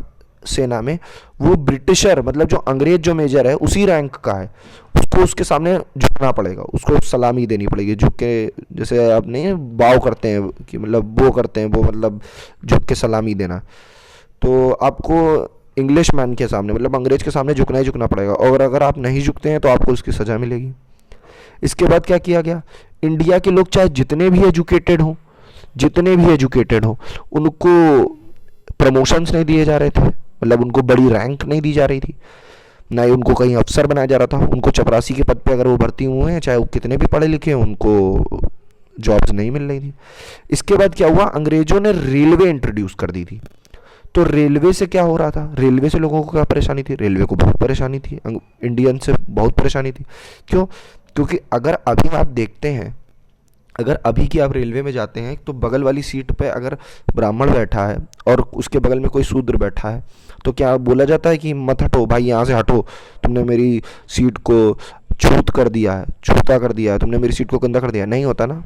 सेना में, वो ब्रिटिशर, मतलब जो अंग्रेज जो मेजर है उसी रैंक का है, उसको उसके सामने झुकना पड़ेगा, उसको सलामी देनी पड़ेगी, झुक के, जैसे आप नहीं बाव करते हैं कि मतलब वो करते हैं वो, मतलब झुक के सलामी देना। तो आपको इंग्लिश मैन के सामने मतलब अंग्रेज के सामने झुकना ही झुकना पड़ेगा, और अगर आप नहीं झुकते हैं तो आपको उसकी सज़ा मिलेगी। इसके बाद क्या किया गया, इंडिया के लोग चाहे जितने भी एजुकेटेड हों, उनको प्रमोशंस नहीं दिए जा रहे थे, मतलब उनको बड़ी रैंक नहीं दी जा रही थी, ना ही उनको कहीं अफसर बनाया जा रहा था। उनको चपरासी के पद पे अगर वो भर्ती हुए हैं, चाहे वो कितने भी पढ़े लिखे हैं, उनको जॉब्स नहीं मिल रही थी। इसके बाद क्या हुआ, अंग्रेजों ने रेलवे इंट्रोड्यूस कर दी थी। तो रेलवे से क्या हो रहा था, रेलवे से लोगों को क्या परेशानी थी, रेलवे को बहुत परेशानी थी, इंडियन से बहुत परेशानी थी। क्यों, क्योंकि अगर अभी आप देखते हैं, अगर अभी की आप रेलवे में जाते हैं तो बगल वाली सीट पे अगर ब्राह्मण बैठा है और उसके बगल में कोई शूद्र बैठा है, तो क्या बोला जाता है कि मत हटो भाई, यहाँ से हटो, तुमने मेरी सीट को छूता कर दिया है, तुमने मेरी सीट को गंदा कर दिया, नहीं होता ना।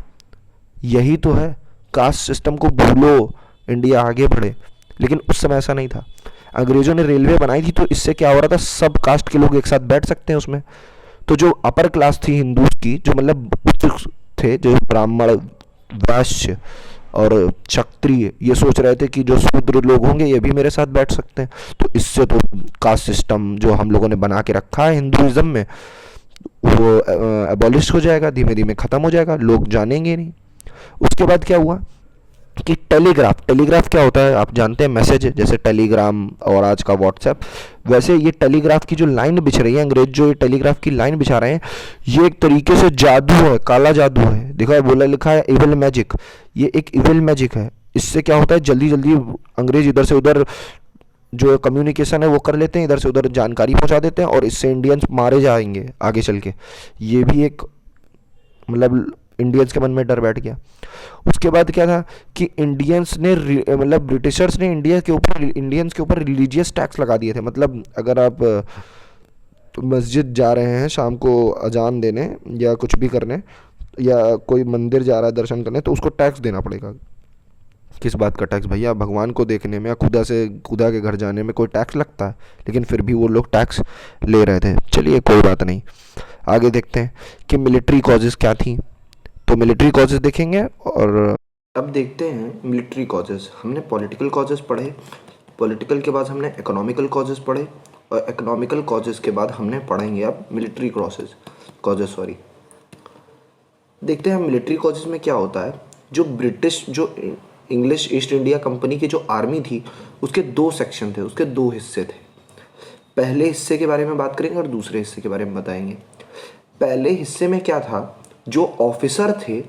यही तो है, कास्ट सिस्टम को भूलो, इंडिया आगे बढ़े। लेकिन उस समय ऐसा नहीं था। अंग्रेजों ने रेलवे बनाई थी तो इससे क्या हो रहा था, सब कास्ट के लोग एक साथ बैठ सकते हैं उसमें। तो जो अपर क्लास थी हिंदूज की, जो मतलब उच्च थे, जो ब्राह्मण, वैश्य और क्षत्रिय, ये सोच रहे थे कि जो शूद्र लोग होंगे ये भी मेरे साथ बैठ सकते हैं। तो इससे तो कास्ट सिस्टम जो हम लोगों ने बना के रखा है हिंदुइज्म में, वो एबॉलिश हो जाएगा, धीमे धीमे ख़त्म हो जाएगा, लोग जानेंगे नहीं। उसके बाद क्या हुआ कि टेलीग्राफ क्या होता है आप जानते हैं, मैसेज, जैसे टेलीग्राम और आज का व्हाट्सएप, वैसे ये टेलीग्राफ की जो लाइन बिछ रही है, अंग्रेज जो ये टेलीग्राफ की लाइन बिछा रहे हैं, ये एक तरीके से जादू है, काला जादू है। देखा है, बोला लिखा है इविल मैजिक, ये एक इविल मैजिक है। इससे क्या होता है, जल्दी जल्दी अंग्रेज इधर से उधर जो कम्युनिकेशन है वो कर लेते हैं, इधर से उधर जानकारी पहुंचा देते हैं, और इससे इंडियंस मारे जाएंगे आगे चल के। ये भी एक मतलब इंडियंस के मन में डर बैठ गया। उसके बाद क्या था कि इंडियंस ने मतलब ब्रिटिशर्स ने इंडियंस के ऊपर रिलीजियस टैक्स लगा दिए थे। मतलब अगर आप मस्जिद जा रहे हैं शाम को अजान देने या कुछ भी करने, या कोई मंदिर जा रहा है दर्शन करने, तो उसको टैक्स देना पड़ेगा। किस बात का टैक्स भैया, भगवान को देखने में या खुदा के घर जाने में कोई टैक्स लगता है, लेकिन फिर भी वो लोग टैक्स ले रहे थे। चलिए कोई बात नहीं, आगे देखते हैं कि मिलिट्री कॉजेज़ क्या थी। तो मिलिट्री कॉजेज़ देखेंगे, और अब देखते हैं मिलिट्री कॉजेज़। हमने पॉलिटिकल कॉजेज़ पढ़े, पॉलिटिकल के बाद हमने इकोनॉमिकल कॉजेज़ पढ़े, और इकोनॉमिकल कॉजेज़ के बाद हमने पढ़ेंगे अब मिलिट्री कॉजेज़। देखते हैं मिलिट्री कॉजेज़ में क्या होता है। जो इंग्लिश ईस्ट इंडिया कंपनी की जो आर्मी थी, उसके 2 सेक्शन थे, उसके 2 हिस्से थे। पहले हिस्से के बारे में बात करेंगे और दूसरे हिस्से के बारे में बताएंगे। पहले हिस्से में क्या था, जो ऑफिसर थे,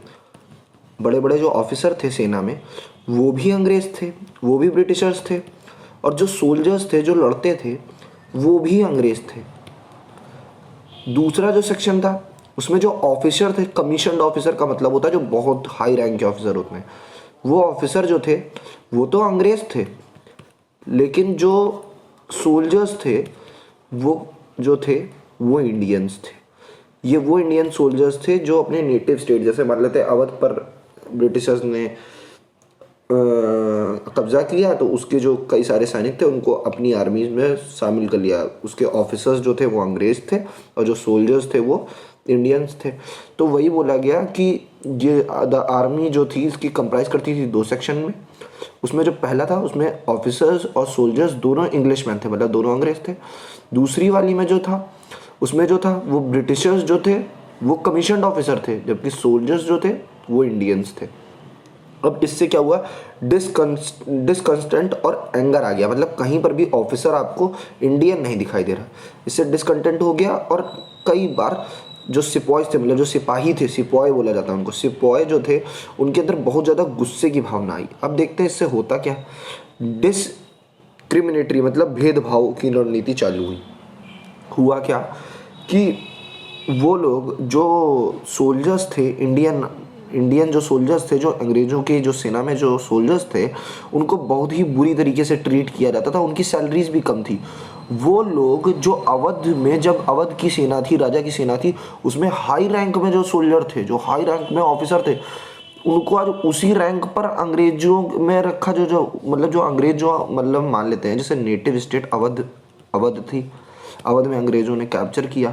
बड़े बड़े जो ऑफिसर थे सेना में, वो भी अंग्रेज थे, वो भी ब्रिटिशर्स थे, और जो सोल्जर्स थे, जो लड़ते थे, वो भी अंग्रेज थे। दूसरा जो सेक्शन था, उसमें जो ऑफिसर थे, कमीशन्ड ऑफिसर का मतलब होता है जो बहुत हाई रैंक के ऑफिसर होते हैं, वो ऑफिसर जो थे वो तो अंग्रेज थे, लेकिन जो सोल्जर्स थे वो इंडियंस थे। ये वो इंडियन सोल्जर्स थे जो अपने नेटिव स्टेट, जैसे मान लेते हैं अवध पर ब्रिटिशर्स ने कब्जा किया, तो उसके जो कई सारे सैनिक थे उनको अपनी आर्मी में शामिल कर लिया। उसके ऑफिसर्स जो थे वो अंग्रेज थे, और जो सोल्जर्स थे वो इंडियंस थे। तो वही बोला गया कि ये आर्मी जो थी इसकी कंप्राइज करती थी 2 सेक्शन में। उसमें जो पहला था, उसमें ऑफिसर्स और सोल्जर्स दोनों इंग्लिशमैन थे, मतलब दोनों अंग्रेज थे। दूसरी वाली में जो था, उसमें जो था वो ब्रिटिशर्स जो थे वो कमीशन्ड ऑफिसर थे, जबकि सोल्जर्स जो थे वो इंडियंस थे। अब इससे क्या हुआ, डिसकंटेंट और एंगर आ गया, मतलब कहीं पर भी ऑफिसर आपको इंडियन नहीं दिखाई दे रहा। इससे डिसकंटेंट हो गया, और कई बार जो सिपाही थे, मतलब जो सिपाही थे, सिपाही बोला जाता है उनको, सिपाही जो थे उनके अंदर बहुत ज़्यादा गुस्से की भावना आई। अब देखते हैं इससे होता क्या। डिस्क्रिमिनेटरी मतलब भेदभाव की रणनीति चालू हुई। हुआ क्या कि वो लोग जो सोल्जर्स थे, इंडियन जो सोल्जर्स थे, जो अंग्रेज़ों के जो सेना में जो सोल्जर्स थे, उनको बहुत ही बुरी तरीके से ट्रीट किया जाता था। उनकी सैलरीज भी कम थी। वो लोग जो अवध में, जब अवध की सेना थी, राजा की सेना थी, उसमें हाई रैंक में जो सोल्जर थे, जो हाई रैंक में ऑफिसर थे, उनको आज उसी रैंक पर अंग्रेजों में रखा। जो अंग्रेज जो मतलब मान लेते हैं, जैसे नेटिव स्टेट अवध थी, अवध में अंग्रेजों ने कैप्चर किया।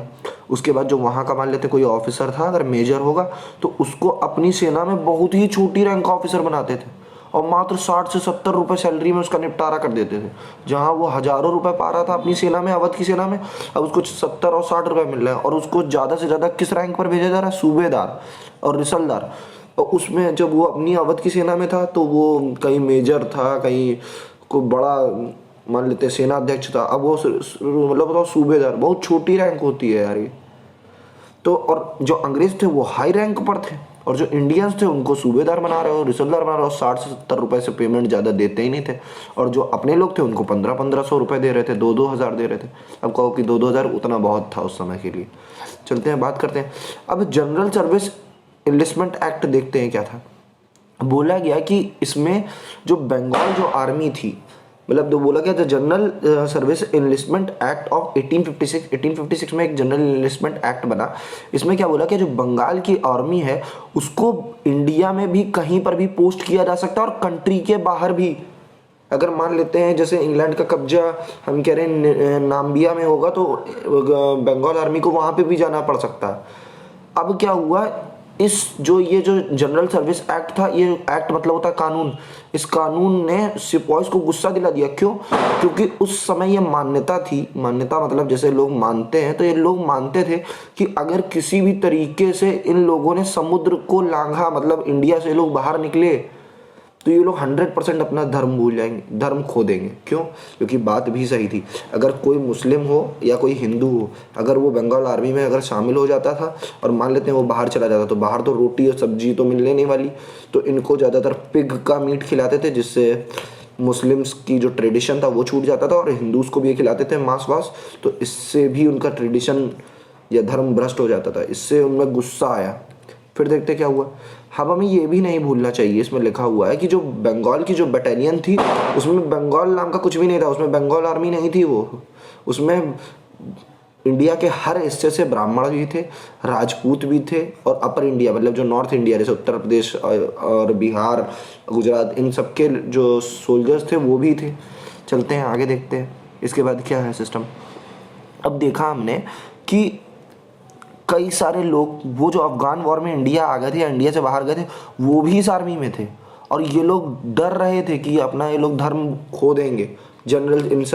उसके बाद जो वहाँ का मान लेते कोई ऑफिसर था, अगर मेजर होगा तो उसको अपनी सेना में बहुत ही छोटी रैंक का ऑफिसर बनाते थे, और मात्र 60 से 70 रुपए सैलरी में उसका निपटारा कर देते थे। जहाँ वो हज़ारों रुपए पा रहा था अपनी सेना में, अवध की सेना में, अब उसको 70 और 60 रुपए मिल रहे हैं। और उसको ज़्यादा से ज़्यादा किस रैंक पर भेजा जा रहा है? सूबेदार और रिसलदार। और उसमें जब वो अपनी अवध की सेना में था तो वो कहीं मेजर था, कहीं कोई बड़ा मान लेते सेना अध्यक्ष था, अब वो मतलब बताओ सूबेदार, बहुत छोटी रैंक होती है यार ये तो। और जो अंग्रेज थे वो हाई रैंक पर थे, और जो इंडियंस थे उनको सूबेदार बना रहे हो, रिसलदार बना रहे हो, 60 से 70 रुपए से पेमेंट ज़्यादा देते ही नहीं थे। और जो अपने लोग थे उनको 1500 रुपए दे रहे थे, 2-2 हज़ार दे रहे थे। अब कहो कि 2-2 हज़ार उतना बहुत था उस समय के लिए। चलते हैं बात करते हैं अब जनरल सर्विस इनलिस्टमेंट एक्ट, देखते हैं क्या था। बोला गया कि इसमें जो बंगाल जो आर्मी थी, मतलब तो बोला गया था general service enlistment act of 1856 में एक जनरल इनलिस्टमेंट एक्ट बना। इसमें क्या बोला कि जो बंगाल की आर्मी है उसको इंडिया में भी कहीं पर भी पोस्ट किया जा सकता है, और कंट्री के बाहर भी। अगर मान लेते हैं जैसे इंग्लैंड का कब्जा हम कह रहे हैं नाम्बिया में होगा, तो बंगाल आर्मी को वहाँ पे भी जाना पड़ सकता है। अब क्या हुआ, ये जो जनरल सर्विस एक्ट था, ये एक्ट मतलब होता है कानून, इस कानून ने सिपाहीज को गुस्सा दिला दिया। क्यों? क्योंकि उस समय ये मान्यता थी, मान्यता मतलब जैसे लोग मानते हैं, तो ये लोग मानते थे कि अगर किसी भी तरीके से इन लोगों ने समुद्र को लांघा, मतलब इंडिया से लोग बाहर निकले, तो ये लोग 100% अपना धर्म भूल जाएंगे, धर्म खो देंगे। क्यों? क्योंकि बात भी सही थी। अगर कोई मुस्लिम हो या कोई हिंदू हो, अगर वो बंगाल आर्मी में अगर शामिल हो जाता था और मान लेते हैं वो बाहर चला जाता, तो बाहर तो रोटी और सब्जी तो मिलने नहीं वाली, तो इनको ज़्यादातर पिग का मीट खिलाते थे, जिससे मुस्लिम्स की जो ट्रेडिशन था वो छूट जाता था, और हिंदूज़ को भी ये खिलाते थे मांस वास, तो इससे भी उनका ट्रेडिशन या धर्म भ्रष्ट हो जाता था। इससे उनमें गुस्सा आया। फिर देखते क्या हुआ। अब हमें ये भी नहीं भूलना चाहिए, इसमें लिखा हुआ है कि जो बंगाल की जो बटालियन थी उसमें बंगाल नाम का कुछ भी नहीं था, उसमें बंगाल आर्मी नहीं थी वो, उसमें इंडिया के हर हिस्से से ब्राह्मण भी थे, राजपूत भी थे, और अपर इंडिया मतलब जो नॉर्थ इंडिया जैसे उत्तर प्रदेश और बिहार, गुजरात, इन सब के जो सोल्जर्स थे वो भी थे। चलते हैं आगे, देखते हैं इसके बाद क्या है सिस्टम। अब देखा हमने कि कई सारे लोग वो जो अफगान वॉर में इंडिया आ गए थे या इंडिया से बाहर गए थे, वो भी इस आर्मी में थे, और ये लोग डर रहे थे कि अपना ये लोग धर्म खो देंगे जनरल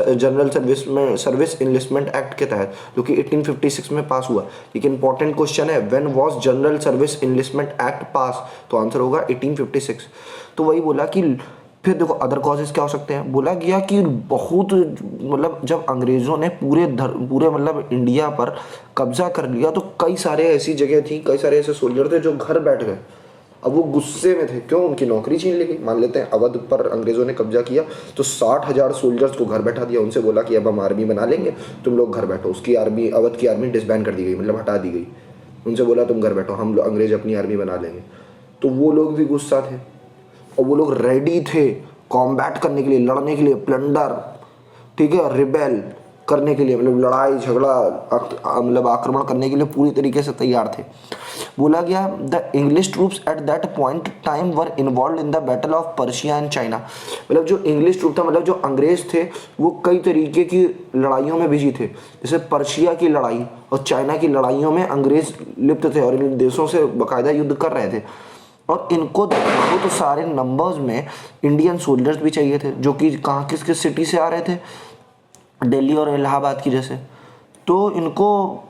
सर्विस इनलिस्टमेंट एक्ट के तहत, जो कि 1856 में पास हुआ। एक इंपॉर्टेंट क्वेश्चन है, when was general service enlistment act पास, तो आंसर होगा 1856। तो वही बोला कि फिर देखो अदर कॉजेज क्या हो सकते हैं। बोला गया कि बहुत मतलब जब अंग्रेज़ों ने पूरे मतलब इंडिया पर कब्जा कर लिया, तो कई सारे ऐसी जगह थी, कई सारे ऐसे सोल्जर थे जो घर बैठ गए। अब वो गुस्से में थे, क्यों? उनकी नौकरी छीन ली गई। मान लेते हैं अवध पर अंग्रेज़ों ने कब्जा किया, तो 60,000 सोल्जर्स को घर बैठा दिया, उनसे बोला कि अब हम आर्मी बना लेंगे, तुम लोग घर बैठो। उसकी आर्मी, अवध की आर्मी डिसबैंड कर दी गई, मतलब हटा दी गई। उनसे बोला तुम घर बैठो, हम अंग्रेज अपनी आर्मी बना लेंगे। तो वो लोग भी गुस्सा थे, और वो लोग रेडी थे कॉम्बैट करने के लिए, लड़ने के लिए, प्लंडर, ठीक है, रिबेल करने के लिए, मतलब लड़ाई झगड़ा, मतलब आक्रमण करने के लिए पूरी तरीके से तैयार थे। बोला गया the English troops at that point time were involve in the battle of Persia and China. मतलब जो इंग्लिश ट्रूप था, मतलब जो अंग्रेज थे, वो कई तरीके की लड़ाइयों में बिजी थे। जैसे पर्शिया की लड़ाई और चाइना की लड़ाइयों में अंग्रेज लिप्त थे, और इन देशों से बाकायदा युद्ध कर रहे थे। और इनको बहुत सारे नंबर्स में इंडियन सोल्जर्स भी चाहिए थे, जो कि कहाँ किस किस सिटी से आ रहे थे, दिल्ली और इलाहाबाद की जैसे। तो इनको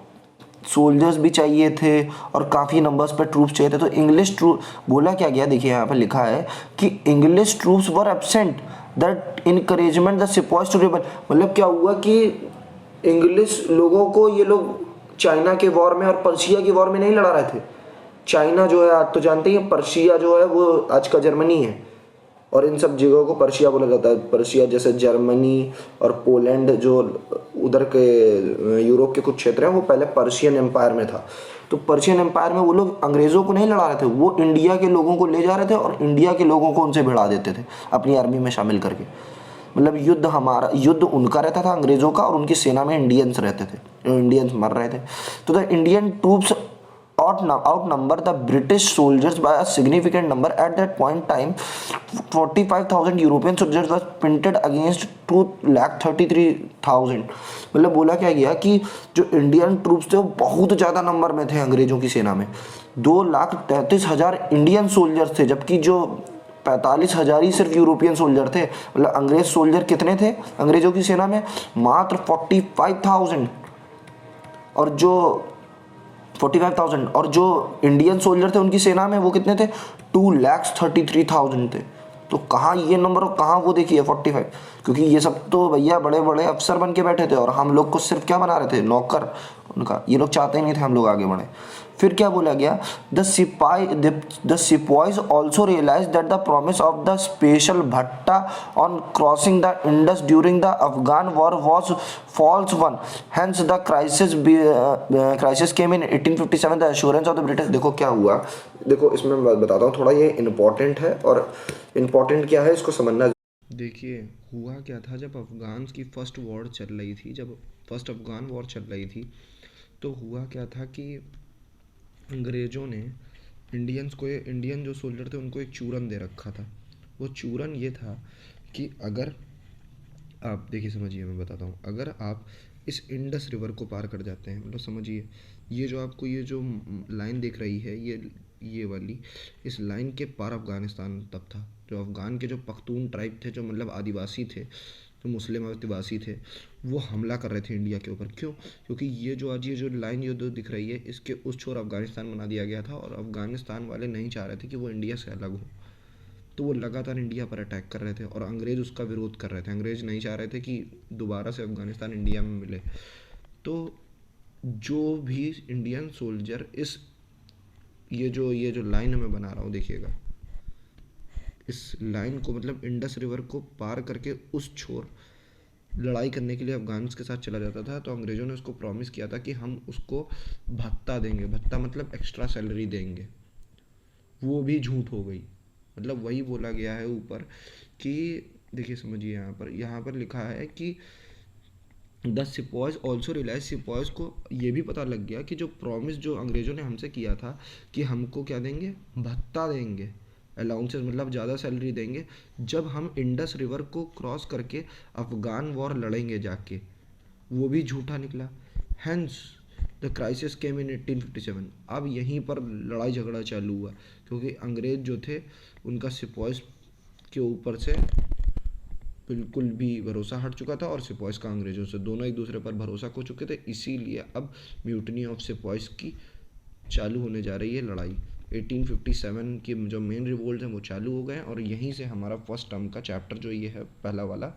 सोल्जर्स भी चाहिए थे और काफ़ी नंबर्स पे ट्रूप्स चाहिए थे। तो इंग्लिश ट्रूप बोला क्या गया, देखिए यहाँ पे लिखा है कि English troops were absent that encouragement the sipahis to rebel. मतलब क्या हुआ कि इंग्लिश लोगों को ये लोग चाइना के वॉर में और पर्शिया के वॉर में नहीं लड़ा रहे थे। चाइना जो है आज तो जानते ही, पर्शिया जो है वो आज का जर्मनी है, और इन सब जगहों को पर्शिया बोला जाता है। पर्शिया जैसे जर्मनी और पोलैंड जो उधर के यूरोप के कुछ क्षेत्र हैं, वो पहले पर्शियन एम्पायर में था। तो पर्शियन एम्पायर में वो लोग अंग्रेज़ों को नहीं लड़ा रहे थे, वो इंडिया के लोगों को ले जा रहे थे और इंडिया के लोगों को उनसे भिड़ा देते थे अपनी आर्मी में शामिल करके। मतलब युद्ध उनका रहता था अंग्रेज़ों का, और उनकी सेना में इंडियंस रहते थे, इंडियंस मर रहे थे। तो the Indian troops outnumber the British soldiers by a significant number. At that point time 45,000 European soldiers were printed against 2,33,000। मतलब बोला क्या गया कि जो इंडियन ट्रूप्स थे वो बहुत ज़्यादा नंबर में थे अंग्रेजों की सेना में। 2,33,000 इंडियन सोल्जर्स थे, जबकि जो 45,000 ही सिर्फ यूरोपियन सोल्जर थे। मतलब अंग्रेज सोल्जर कितने थे अंग्रेजों की सेना में? मात्र 45,000। और जो 45,000 और जो इंडियन सोल्जर थे उनकी सेना में वो कितने थे? 2,33,000 थे। तो कहाँ ये नंबर और कहाँ वो देखिए 45, क्योंकि ये सब तो भैया बड़े बड़े अफसर बन के बैठे थे और हम लोग को सिर्फ क्या बना रहे थे? नौकर उनका। ये लोग चाहते ही नहीं थे हम लोग आगे बढ़े। फिर क्या बोला गया? The sipahis also realise that the promise of the special bhatta on crossing the Indus during the Afghan war was false one, hence the crisis came in 1857 the assurance of the British. देखो क्या हुआ, देखो इसमें मैं बताता हूँ थोड़ा, ये इंपॉर्टेंट है और इम्पॉर्टेंट क्या है इसको समझना। देखिए हुआ क्या था, जब अफ़गान की फ़र्स्ट वॉर चल रही थी, जब फर्स्ट अफ़गान वॉर चल रही थी, तो हुआ क्या था कि अंग्रेज़ों ने इंडियन जो सोल्जर थे उनको एक चूरन दे रखा था। वो चूरन ये था कि अगर आप देखिए, समझिए मैं बताता हूँ, अगर आप इस इंडस रिवर को पार कर जाते हैं, मतलब समझिए ये जो आपको ये जो लाइन दिख रही है, ये वाली, इस लाइन के पार अफ़गानिस्तान तब था। जो अफ़गान के जो पख्तून ट्राइब थे, जो मतलब आदिवासी थे, जो मुस्लिम आदिवासी थे, वो हमला कर रहे थे इंडिया के ऊपर। क्यों? क्योंकि ये जो आज ये जो लाइन ये जो दिख रही है, इसके उस छोर अफ़गानिस्तान बना दिया गया था और अफ़गानिस्तान वाले नहीं चाह रहे थे कि वो इंडिया से अलग हो। तो वो लगातार इंडिया पर अटैक कर रहे थे और अंग्रेज़ उसका विरोध कर रहे थे। अंग्रेज़ नहीं चाह रहे थे कि दोबारा से अफ़गानिस्तान इंडिया में मिले। तो जो भी इंडियन सोल्जर इस ये जो लाइन मैं बना रहा हूँ देखिएगा, इस लाइन को मतलब इंडस रिवर को पार करके उस छोर लड़ाई करने के लिए अफ़गान्स के साथ चला जाता था, तो अंग्रेज़ों ने उसको प्रॉमिस किया था कि हम उसको भत्ता देंगे। भत्ता मतलब एक्स्ट्रा सैलरी देंगे। वो भी झूठ हो गई। मतलब वही बोला गया है ऊपर कि देखिए समझिए, यहाँ पर लिखा है कि the sepoys also realise, sepoys को ये भी पता लग गया कि जो प्रॉमिस जो अंग्रेज़ों ने हमसे किया था कि हमको क्या देंगे? भत्ता देंगे, अलाउंसेस मतलब ज़्यादा सैलरी देंगे जब हम इंडस रिवर को क्रॉस करके अफ़गान वॉर लड़ेंगे जाके, वो भी झूठा निकला। Hence the crisis came in 1857। अब यहीं पर लड़ाई झगड़ा चालू हुआ, क्योंकि अंग्रेज़ जो थे उनका सिपॉयज के ऊपर से बिल्कुल भी भरोसा हट चुका था और सिपॉयज का अंग्रेज़ों से, दोनों एक दूसरे पर भरोसा खो चुके थे। इसीलिए अब म्यूटनी ऑफ सिपॉयज की चालू होने जा रही है लड़ाई। 1857 की जो मेन रिवोल्ट हैं वो चालू हो गए और यहीं से हमारा फर्स्ट टर्म का चैप्टर जो ये है पहला वाला,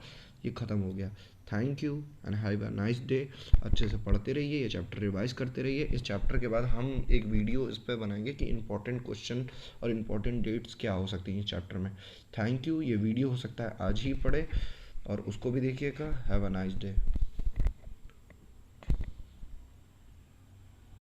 ये ख़त्म हो गया। Thank you and have a nice day. अच्छे से पढ़ते रहिए, ये चैप्टर रिवाइज करते रहिए। इस चैप्टर के बाद हम एक वीडियो इस पर बनाएंगे कि इंपॉर्टेंट क्वेश्चन और इम्पॉर्टेंट डेट्स क्या हो सकती हैं इस चैप्टर में। Thank you. ये वीडियो हो सकता है आज ही पढ़े और उसको भी देखिएगा। Have a nice day.